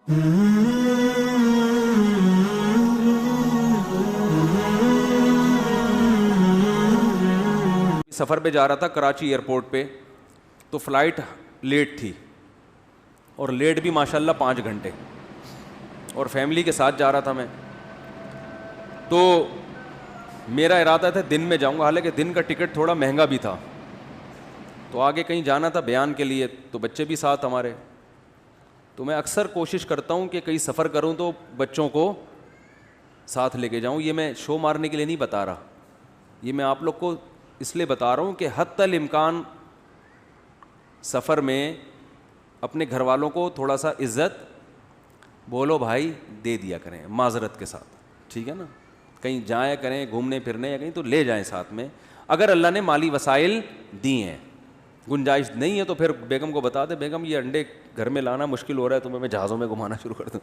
سفر پہ جا رہا تھا کراچی ایئرپورٹ پہ، تو فلائٹ لیٹ تھی، اور لیٹ بھی ماشاء اللہ 5 گھنٹے، اور فیملی کے ساتھ جا رہا تھا میں. تو میرا ارادہ تھا دن میں جاؤں گا، حالانکہ دن کا ٹکٹ تھوڑا مہنگا بھی تھا، تو آگے کہیں جانا تھا بیان کے لیے، تو بچے بھی ساتھ ہمارے. تو میں اکثر کوشش کرتا ہوں کہ کہیں سفر کروں تو بچوں کو ساتھ لے کے جاؤں. یہ میں شو مارنے کے لیے نہیں بتا رہا، یہ میں آپ لوگ کو اس لیے بتا رہا ہوں کہ حتی الامکان سفر میں اپنے گھر والوں کو تھوڑا سا عزت بولو بھائی دے دیا کریں معذرت کے ساتھ، ٹھیک ہے نا. کہیں جائیں کریں گھومنے پھرنے یا کہیں تو لے جائیں ساتھ میں. اگر اللہ نے مالی وسائل دی ہیں، گنجائش نہیں ہے تو پھر بیگم کو بتا دے بیگم یہ انڈے گھر میں لانا مشکل ہو رہا ہے، تو میں جہازوں میں گھمانا شروع کر دوں.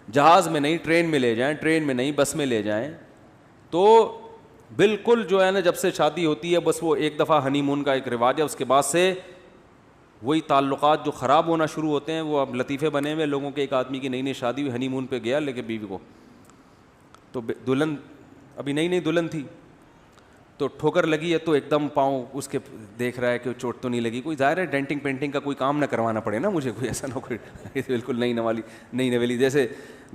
جہاز میں نہیں، ٹرین میں لے جائیں، ٹرین میں نہیں بس میں لے جائیں. تو بالکل جو ہے نا جب سے شادی ہوتی ہے بس وہ ایک دفعہ ہنی مون کا ایک رواج ہے، اس کے بعد سے وہی تعلقات جو خراب ہونا شروع ہوتے ہیں. وہ اب لطیفے بنے ہوئے لوگوں کے، ایک آدمی کی نئی نئی شادی ہوئی، ہنی مون پہ گیا لے کے بیوی کو، تو دلہن ابھی نئی نئی دلہن تھی، تو ٹھوکر لگی ہے تو ایک دم پاؤں اس کے دیکھ رہا ہے کہ چوٹ تو نہیں لگی. کوئی ظاہر ہے ڈینٹنگ پینٹنگ کا کوئی کام نہ کروانا پڑے نا مجھے، کوئی ایسا نہ کوئی بالکل نئی نویلی. جیسے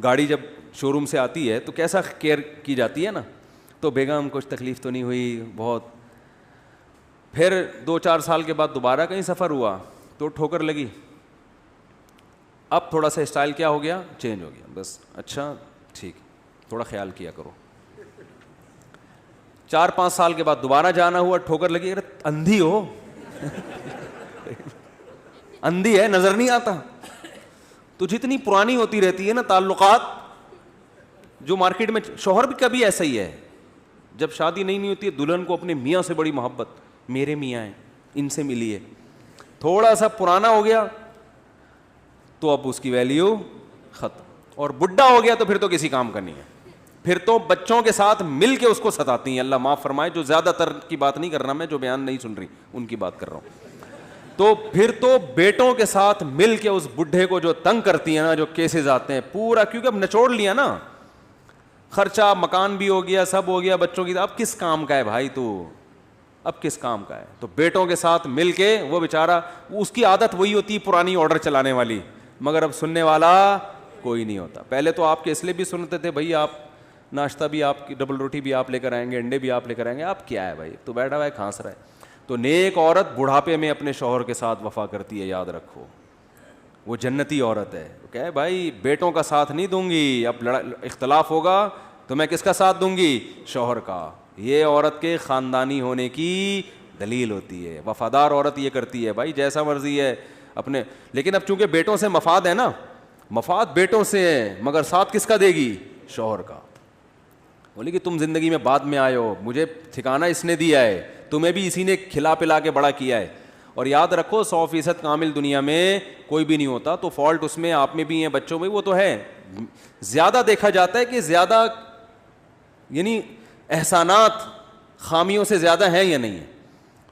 گاڑی جب شو روم سے آتی ہے تو کیسا کیئر کی جاتی ہے نا، تو بیگم کچھ تکلیف تو نہیں ہوئی بہت. پھر 2-4 سال کے بعد دوبارہ کہیں سفر ہوا تو ٹھوکر لگی. اب تھوڑا سا اسٹائل کیا ہو گیا، چینج ہو گیا. بس اچھا ٹھیک، تھوڑا خیال کیا کرو. 4-5 سال کے بعد دوبارہ جانا ہوا، ٹھوکر لگی. ارے اندھی ہو اندھی ہے نظر نہیں آتا. تو جتنی پرانی ہوتی رہتی ہے نا تعلقات، جو مارکیٹ میں شوہر بھی کبھی ایسا ہی ہے، جب شادی نہیں ہوتی ہے دلہن کو اپنے میاں سے بڑی محبت، میرے میاں ہیں ان سے ملی ہے. تھوڑا سا پرانا ہو گیا تو اب اس کی ویلیو ختم، اور بڈھا ہو گیا تو پھر تو کسی کام کا نہیں ہے. پھر تو بچوں کے ساتھ مل کے اس کو ستاتی ہیں. اللہ معاف فرمائے، جو زیادہ تر کی بات نہیں کر رہا میں، جو بیان نہیں سن رہی ان کی بات کر رہا ہوں. تو پھر تو بیٹوں کے ساتھ مل کے اس بڈھے کو جو تنگ کرتی ہیں نا، جو کیسز آتے ہیں پورا، کیونکہ اب نچوڑ لیا نا، خرچہ مکان بھی ہو گیا، سب ہو گیا، بچوں کی اب کس کام کا ہے بھائی تو، اب کس کام کا ہے. تو بیٹوں کے ساتھ مل کے وہ بیچارہ، اس کی عادت وہی ہوتی ہے پرانی آرڈر چلانے والی، مگر اب سننے والا کوئی نہیں ہوتا. پہلے تو آپ کے اس لیے بھی سنتے تھے بھائی آپ ناشتہ بھی آپ کی، ڈبل روٹی بھی آپ لے کر آئیں گے، انڈے بھی آپ لے کر آئیں گے. آپ کیا ہے بھائی، تو بیٹھا ہوا ہے کھانس رہا ہے. تو نیک عورت بڑھاپے میں اپنے شوہر کے ساتھ وفا کرتی ہے، یاد رکھو وہ جنتی عورت ہے. کہ بھائی بیٹوں کا ساتھ نہیں دوں گی، اب اختلاف ہوگا تو میں کس کا ساتھ دوں گی، شوہر کا. یہ عورت کے خاندانی ہونے کی دلیل ہوتی ہے. وفادار عورت یہ کرتی ہے بھائی جیسا مرضی ہے اپنے، لیکن اب چونکہ بیٹوں سے مفاد ہے نا، مفاد بیٹوں سے ہے، مگر ساتھ کس کا دے گی، شوہر کا. بولے کہ تم زندگی میں بعد میں آئے ہو، مجھے ٹھکانہ اس نے دیا ہے، تمہیں بھی اسی نے کھلا پلا کے بڑا کیا ہے. اور یاد رکھو 100% کامل دنیا میں کوئی بھی نہیں ہوتا، تو فالٹ اس میں آپ میں بھی ہیں، بچوں میں وہ تو ہے. زیادہ دیکھا جاتا ہے کہ زیادہ یعنی احسانات خامیوں سے زیادہ ہیں یا نہیں ہے.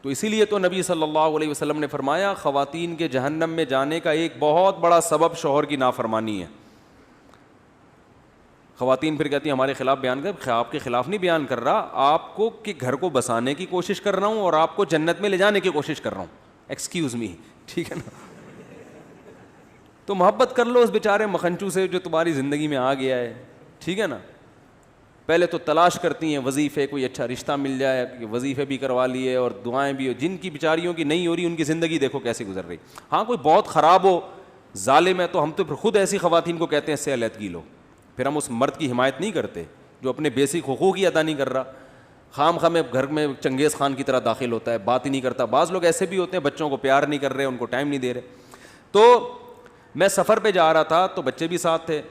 تو اسی لیے تو نبی صلی اللہ علیہ وسلم نے فرمایا خواتین کے جہنم میں جانے کا ایک بہت بڑا سبب شوہر کی نافرمانی ہے. خواتین پھر کہتی ہیں ہمارے خلاف بیان کر، آپ کے خلاف نہیں بیان کر رہا، آپ کو کہ گھر کو بسانے کی کوشش کر رہا ہوں اور آپ کو جنت میں لے جانے کی کوشش کر رہا ہوں. ایکسکیوز می، ٹھیک ہے نا. تو محبت کر لو اس بیچارے مکھنچو سے جو تمہاری زندگی میں آ گیا ہے، ٹھیک ہے نا. پہلے تو تلاش کرتی ہیں وظیفے، کوئی اچھا رشتہ مل جائے کہ وظیفے بھی کروا لیے اور دعائیں بھی ہو. جن کی بیچاریوں کی نہیں ہو رہی ان کی زندگی دیکھو کیسے گزر رہی. ہاں کوئی بہت خراب ہو، ظالم ہے، تو ہم تو پھر خود ایسی خواتین کو کہتے ہیں اس سے علیحدگی لو. پھر ہم اس مرد کی حمایت نہیں کرتے جو اپنے بیسک حقوق ہی ادا نہیں کر رہا. خام خواہ میں گھر میں چنگیز خان کی طرح داخل ہوتا ہے، بات ہی نہیں کرتا. بعض لوگ ایسے بھی ہوتے ہیں بچوں کو پیار نہیں کر رہے، ان کو ٹائم نہیں دے رہے. تو میں سفر پہ جا رہا تھا تو بچے بھی ساتھ تھے.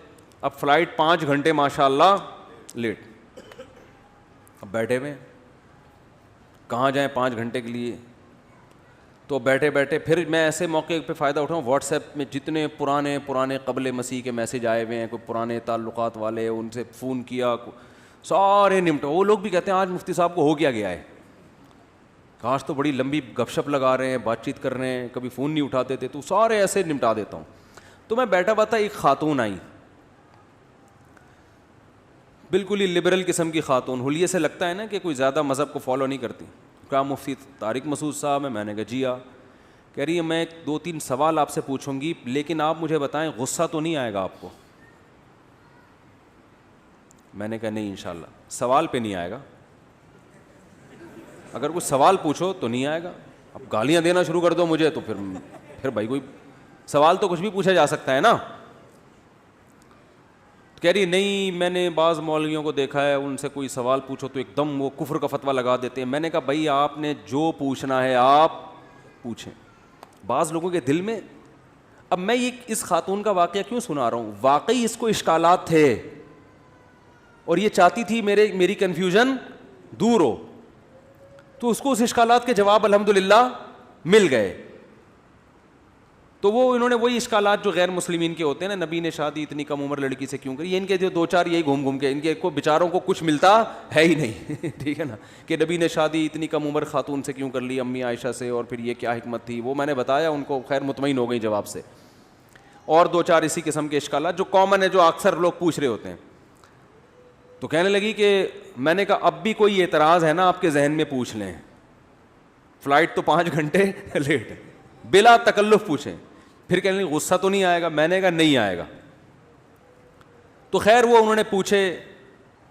اب فلائٹ 5 گھنٹے ماشاء اللہ لیٹ. اب بیٹھے ہوئے کہاں جائیں 5 گھنٹے کے لیے. تو بیٹھے بیٹھے پھر میں ایسے موقع پہ فائدہ اٹھاؤں، واٹس ایپ میں جتنے پرانے قبل مسیح کے میسج آئے ہوئے ہیں، کوئی پرانے تعلقات والے، ان سے فون کیا، سارے نمٹو. وہ لوگ بھی کہتے ہیں آج مفتی صاحب کو ہو گیا ہے، کاش تو بڑی لمبی گپ شپ لگا رہے ہیں، بات چیت کر رہے ہیں، کبھی فون نہیں اٹھاتے تھے. تو سارے ایسے نمٹا دیتا ہوں. تو میں بیٹھا ہوا تھا, ایک خاتون آئی, بالکل ہی لبرل قسم کی خاتون, حلیے سے لگتا ہے نا کہ کوئی زیادہ مذہب کو فالو نہیں کرتی. کہا مفتی طارق مسعود صاحب ہے. میں نے کہا جی ہاں. کہہ رہی ہے میں 2-3 سوال آپ سے پوچھوں گی, لیکن آپ مجھے بتائیں غصہ تو نہیں آئے گا آپ کو؟ میں نے کہا نہیں انشاءاللہ. سوال پہ نہیں آئے گا, اگر کوئی سوال پوچھو تو نہیں آئے گا. اب گالیاں دینا شروع کر دو مجھے تو پھر بھائی کوئی سوال تو کچھ بھی پوچھا جا سکتا ہے نا. کہہ رہی نہیں, میں نے بعض مولویوں کو دیکھا ہے ان سے کوئی سوال پوچھو تو ایک دم وہ کفر کا فتویٰ لگا دیتے ہیں. میں نے کہا بھائی آپ نے جو پوچھنا ہے آپ پوچھیں. بعض لوگوں کے دل میں, اب میں یہ اس خاتون کا واقعہ کیوں سنا رہا ہوں, واقعی اس کو اشکالات تھے اور یہ چاہتی تھی میری کنفیوژن دور ہو, تو اس کو اس اشکالات کے جواب الحمدللہ مل گئے. تو وہ انہوں نے وہی اشکالات جو غیر مسلمین کے ہوتے ہیں نا, نبی نے شادی اتنی کم عمر لڑکی سے کیوں کری, ان کے جو 2-4 یہی گھوم کے ان کے کو بیچاروں کو کچھ ملتا ہے ہی نہیں. ٹھیک ہے نا, کہ نبی نے شادی اتنی کم عمر خاتون سے کیوں کر لی, امی عائشہ سے, اور پھر یہ کیا حکمت تھی, وہ میں نے بتایا ان کو, خیر مطمئن ہو گئی جواب سے. اور 2-4 اسی قسم کے اشکالات جو کامن ہے, جو اکثر لوگ پوچھ رہے ہوتے ہیں. تو کہنے لگی کہ میں نے کہا اب بھی کوئی اعتراض ہے نا آپ کے ذہن میں پوچھ لیں, فلائٹ تو 5 گھنٹے لیٹ ہے, بلا تکلف پوچھیں. پھر کہنے لگی غصہ تو نہیں آئے گا؟ میں نے کہا نہیں آئے گا. تو خیر وہ انہوں نے پوچھے,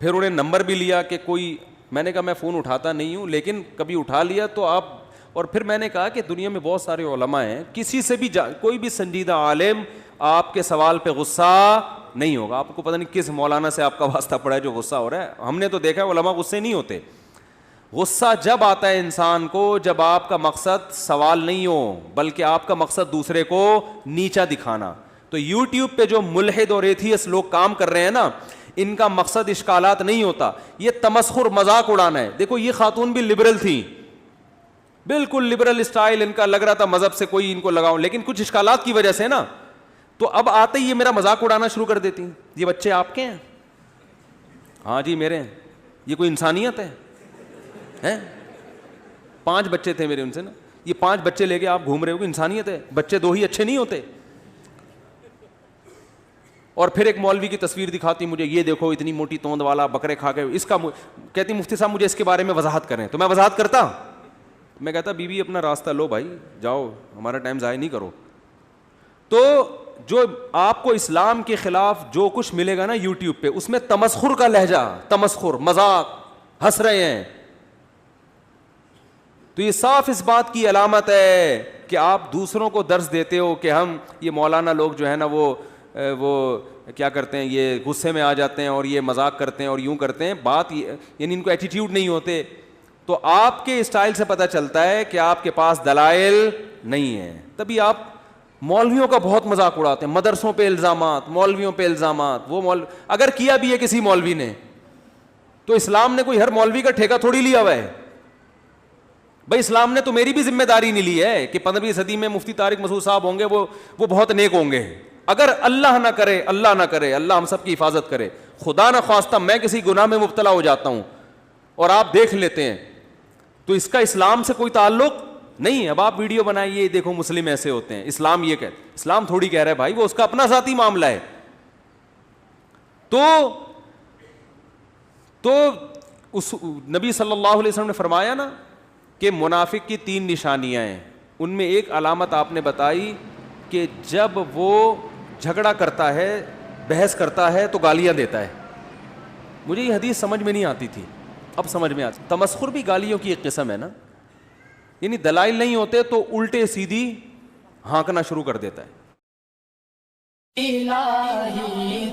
پھر انہوں نے نمبر بھی لیا کہ کوئی, میں نے کہا میں فون اٹھاتا نہیں ہوں لیکن کبھی اٹھا لیا تو آپ, اور پھر میں نے کہا کہ دنیا میں بہت سارے علماء ہیں, کسی سے بھی کوئی بھی سنجیدہ عالم آپ کے سوال پہ غصہ نہیں ہوگا. آپ کو پتہ نہیں کس مولانا سے آپ کا واسطہ پڑا ہے جو غصہ ہو رہا ہے. ہم نے تو دیکھا ہے علماء غصے نہیں ہوتے. غصہ جب آتا ہے انسان کو جب آپ کا مقصد سوال نہیں ہو بلکہ آپ کا مقصد دوسرے کو نیچا دکھانا. تو یوٹیوب پہ جو ملحد اور ایتھیسٹ لوگ کام کر رہے ہیں نا, ان کا مقصد اشکالات نہیں ہوتا, یہ تمسخر مذاق اڑانا ہے. دیکھو یہ خاتون بھی لبرل تھی, بالکل لبرل اسٹائل ان کا, لگ رہا تھا مذہب سے کوئی ان کو لگاؤ, لیکن کچھ اشکالات کی وجہ سے نا, تو اب آتے ہی یہ میرا مذاق اڑانا شروع کر دیتی ہیں. یہ بچے آپ کے ہیں؟ ہاں جی میرے ہیں. یہ کوئی انسانیت ہے؟ 5 بچے تھے میرے ان سے نا, یہ 5 بچے لے کے آپ گھوم رہے ہو, انسانیت ہے؟ بچے 2 ہی اچھے نہیں ہوتے؟ اور پھر ایک مولوی کی تصویر دکھاتی مجھے, یہ دیکھو اتنی موٹی توند والا, بکرے کھا کے, اس کا کہتی مفتی صاحب مجھے اس کے بارے میں وضاحت کریں. تو میں وضاحت کرتا, میں کہتا بیوی اپنا راستہ لو بھائی, جاؤ ہمارا ٹائم ضائع نہیں کرو. تو جو آپ کو اسلام کے خلاف جو کچھ ملے گا نا یوٹیوب پہ, اس میں تمسخر کا لہجہ, تمسخر, مذاق, ہنس رہے ہیں, تو یہ صاف اس بات کی علامت ہے کہ آپ دوسروں کو درس دیتے ہو کہ ہم, یہ مولانا لوگ جو ہے نا وہ کیا کرتے ہیں, یہ غصے میں آ جاتے ہیں اور یہ مذاق کرتے ہیں اور یوں کرتے ہیں. بات یعنی ان کو ایٹیٹیوڈ نہیں ہوتے. تو آپ کے اسٹائل سے پتہ چلتا ہے کہ آپ کے پاس دلائل نہیں ہیں, تبھی آپ مولویوں کا بہت مذاق اڑاتے ہیں. مدرسوں پہ الزامات, مولویوں پہ الزامات. وہ اگر کیا بھی ہے کسی مولوی نے تو اسلام نے کوئی ہر مولوی کا ٹھیکہ تھوڑی لیا ہوا ہے بھائی. اسلام نے تو میری بھی ذمہ داری نہیں لی ہے کہ 15ویں صدی میں مفتی طارق مسعود صاحب ہوں گے, وہ بہت نیک ہوں گے. اگر اللہ نہ کرے, اللہ نہ کرے, اللہ ہم سب کی حفاظت کرے, خدا نہ خواستہ میں کسی گناہ میں مبتلا ہو جاتا ہوں اور آپ دیکھ لیتے ہیں, تو اس کا اسلام سے کوئی تعلق نہیں ہے. اب آپ ویڈیو بنائیے, دیکھو مسلم ایسے ہوتے ہیں, اسلام یہ کہ اسلام تھوڑی کہہ رہا ہے بھائی, وہ اس کا اپنا ذاتی معاملہ ہے. تو اس نبی صلی اللہ علیہ وسلم نے فرمایا نا کہ منافق کی 3 نشانیاں ہیں. ان میں ایک علامت آپ نے بتائی کہ جب وہ جھگڑا کرتا ہے, بحث کرتا ہے تو گالیاں دیتا ہے. مجھے یہ حدیث سمجھ میں نہیں آتی تھی, اب سمجھ میں آتی. تمسخر بھی گالیوں کی ایک قسم ہے نا, یعنی دلائل نہیں ہوتے تو الٹے سیدھی ہانکنا شروع کر دیتا ہے. الہی